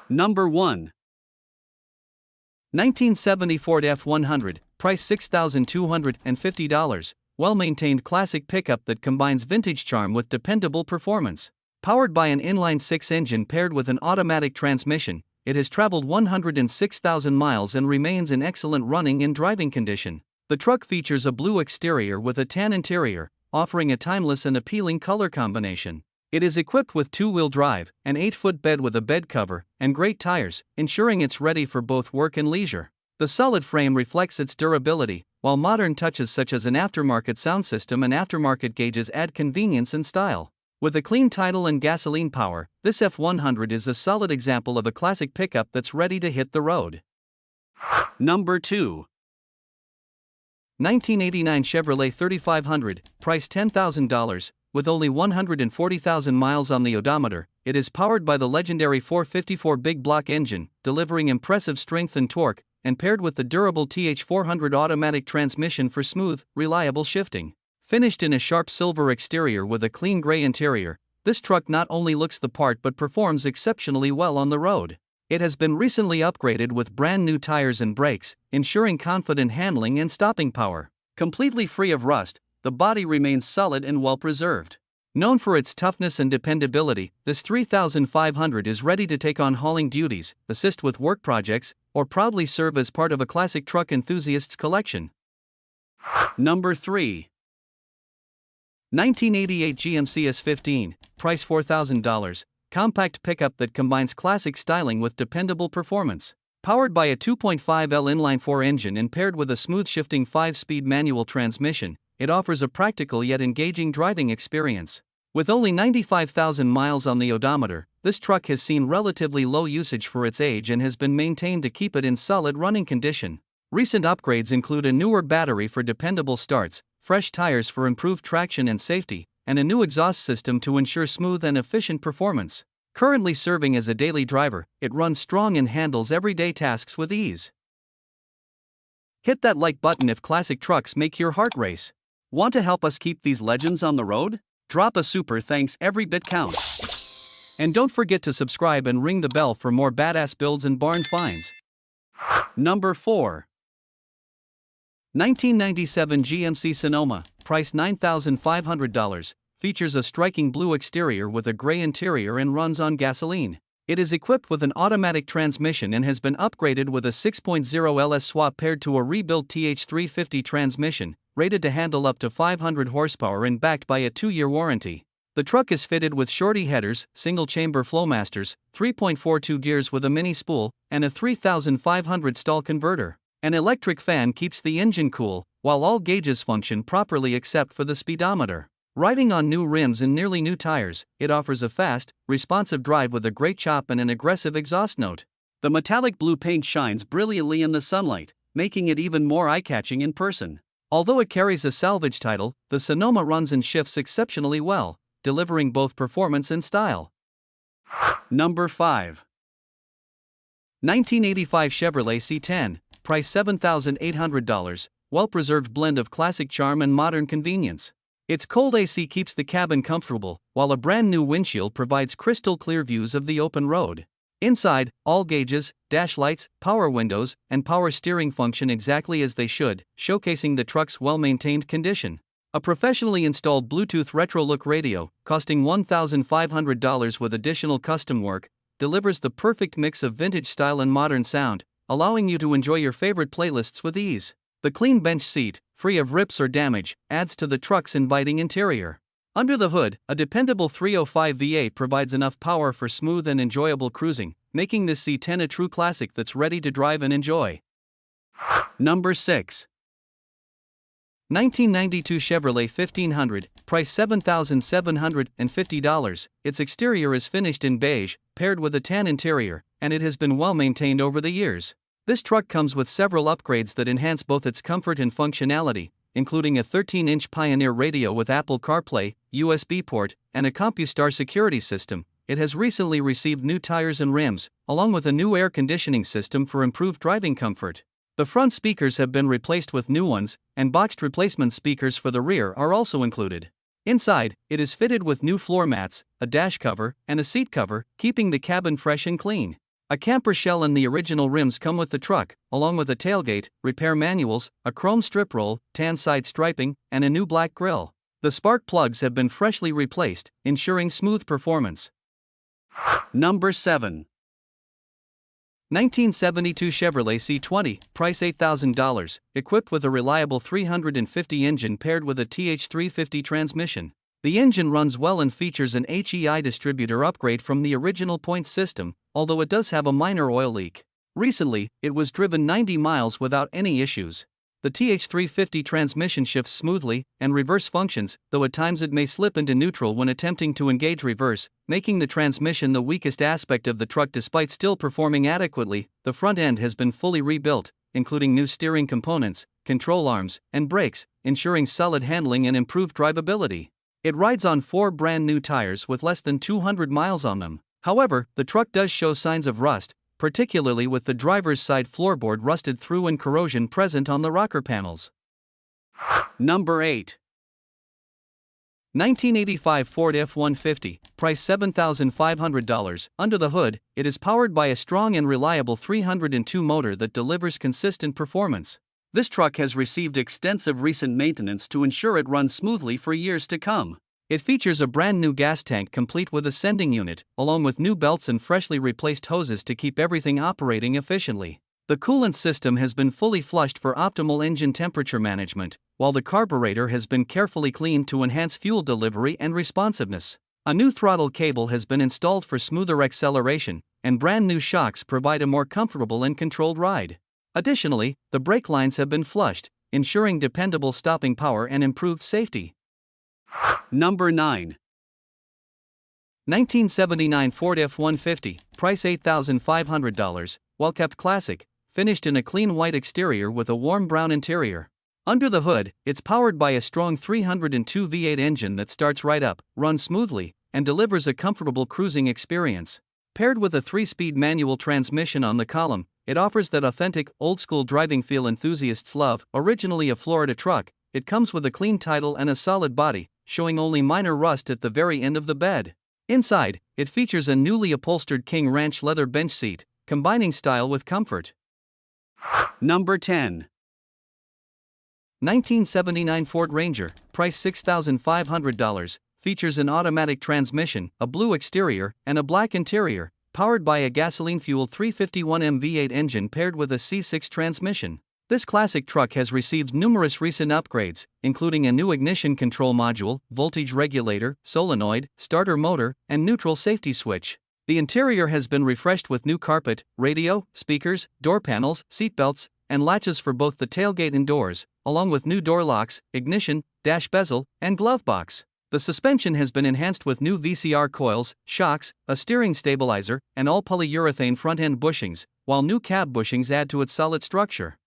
Number 1. 1970 Ford F100, price $6,250, well-maintained classic pickup that combines vintage charm with dependable performance. Powered by an inline-six engine paired with an automatic transmission, it has traveled 106,000 miles and remains in excellent running and driving condition. The truck features a blue exterior with a tan interior, offering a timeless and appealing color combination. It is equipped with two-wheel drive, an 8-foot bed with a bed cover, and great tires, ensuring it's ready for both work and leisure. The solid frame reflects its durability, while modern touches such as an aftermarket sound system and aftermarket gauges add convenience and style. With a clean title and gasoline power, this F100 is a solid example of a classic pickup that's ready to hit the road. Number 2. 1989 Chevrolet 3500, price $10,000, with only 140,000 miles on the odometer. It is powered by the legendary 454 big block engine, delivering impressive strength and torque, and paired with the durable TH400 automatic transmission for smooth, reliable shifting. Finished in a sharp silver exterior with a clean gray interior, this truck not only looks the part but performs exceptionally well on the road. It has been recently upgraded with brand new tires and brakes, ensuring confident handling and stopping power. Completely free of rust, the body remains solid and well preserved. Known for its toughness and dependability, this 3500 is ready to take on hauling duties, assist with work projects, or proudly serve as part of a classic truck enthusiast's collection. Number 3. 1988 GMC S15, price $4,000, compact pickup that combines classic styling with dependable performance. Powered by a 2.5L inline-4 engine and paired with a smooth-shifting 5-speed manual transmission, it offers a practical yet engaging driving experience. With only 95,000 miles on the odometer, this truck has seen relatively low usage for its age and has been maintained to keep it in solid running condition. Recent upgrades include a newer battery for dependable starts, fresh tires for improved traction and safety, and a new exhaust system to ensure smooth and efficient performance. Currently serving as a daily driver, it runs strong and handles everyday tasks with ease. Hit that like button if classic trucks make your heart race. Want to help us keep these legends on the road? Drop a super thanks, every bit counts. And don't forget to subscribe and ring the bell for more badass builds and barn finds. Number 4. 1997 GMC Sonoma, price $9,500, features a striking blue exterior with a gray interior and runs on gasoline. It is equipped with an automatic transmission and has been upgraded with a 6.0 LS swap paired to a rebuilt TH350 transmission, rated to handle up to 500 horsepower and backed by a 2-year warranty. The truck is fitted with shorty headers, single-chamber Flowmasters, 3.42 gears with a mini spool, and a 3,500 stall converter. An electric fan keeps the engine cool, while all gauges function properly except for the speedometer. Riding on new rims and nearly new tires, it offers a fast, responsive drive with a great chop and an aggressive exhaust note. The metallic blue paint shines brilliantly in the sunlight, making it even more eye-catching in person. Although it carries a salvage title, the Sonoma runs and shifts exceptionally well, delivering both performance and style. Number 5. 1985 Chevrolet C10, price $7,800, well-preserved blend of classic charm and modern convenience. Its cold AC keeps the cabin comfortable, while a brand new windshield provides crystal-clear views of the open road. Inside, all gauges, dash lights, power windows, and power steering function exactly as they should, showcasing the truck's well-maintained condition. A professionally installed Bluetooth retro-look radio, costing $1,500 with additional custom work, delivers the perfect mix of vintage style and modern sound, allowing you to enjoy your favorite playlists with ease. The clean bench seat, free of rips or damage, adds to the truck's inviting interior. Under the hood, a dependable 305 V8 provides enough power for smooth and enjoyable cruising, making this C10 a true classic that's ready to drive and enjoy. Number 6. 1992 Chevrolet 1500, price $7,750. Its exterior is finished in beige, paired with a tan interior, and it has been well maintained over the years. This truck comes with several upgrades that enhance both its comfort and functionality, including a 13-inch Pioneer radio with Apple CarPlay, USB port, and a CompuStar security system. It has recently received new tires and rims, along with a new air conditioning system for improved driving comfort. The front speakers have been replaced with new ones, and boxed replacement speakers for the rear are also included. Inside, it is fitted with new floor mats, a dash cover, and a seat cover, keeping the cabin fresh and clean. A camper shell and the original rims come with the truck, along with a tailgate, repair manuals, a chrome strip roll, tan side striping, and a new black grille. The spark plugs have been freshly replaced, ensuring smooth performance. Number 7. 1972 Chevrolet C20, price $8,000, equipped with a reliable 350 engine paired with a TH350 transmission. The engine runs well and features an HEI distributor upgrade from the original point system, although it does have a minor oil leak. Recently, it was driven 90 miles without any issues. The TH350 transmission shifts smoothly and reverse functions, though at times it may slip into neutral when attempting to engage reverse, making the transmission the weakest aspect of the truck despite still performing adequately. The front end has been fully rebuilt, including new steering components, control arms, and brakes, ensuring solid handling and improved drivability. It rides on 4 brand new tires with less than 200 miles on them. However, the truck does show signs of rust, particularly with the driver's side floorboard rusted through and corrosion present on the rocker panels. Number 8. 1985 Ford F150, price $7,500. Under the hood, it is powered by a strong and reliable 302 motor that delivers consistent performance. This truck has received extensive recent maintenance to ensure it runs smoothly for years to come. It features a brand new gas tank complete with a sending unit, along with new belts and freshly replaced hoses to keep everything operating efficiently. The coolant system has been fully flushed for optimal engine temperature management, while the carburetor has been carefully cleaned to enhance fuel delivery and responsiveness. A new throttle cable has been installed for smoother acceleration, and brand new shocks provide a more comfortable and controlled ride. Additionally, the brake lines have been flushed, ensuring dependable stopping power and improved safety. Number 9. 1979 Ford F150, price $8,500, well-kept classic, finished in a clean white exterior with a warm brown interior. Under the hood, it's powered by a strong 302 V8 engine that starts right up, runs smoothly, and delivers a comfortable cruising experience. Paired with a 3-speed manual transmission on the column, it offers that authentic, old-school driving feel enthusiasts love. Originally a Florida truck, it comes with a clean title and a solid body, showing only minor rust at the very end of the bed. Inside, it features a newly upholstered King Ranch leather bench seat, combining style with comfort. Number 10. 1979 Ford Ranger, price $6,500, features an automatic transmission, a blue exterior, and a black interior, powered by a gasoline-fueled 351M V8 engine paired with a C6 transmission. This classic truck has received numerous recent upgrades, including a new ignition control module, voltage regulator, solenoid, starter motor, and neutral safety switch. The interior has been refreshed with new carpet, radio, speakers, door panels, seatbelts, and latches for both the tailgate and doors, along with new door locks, ignition, dash bezel, and glove box. The suspension has been enhanced with new VCR coils, shocks, a steering stabilizer, and all polyurethane front-end bushings, while new cab bushings add to its solid structure.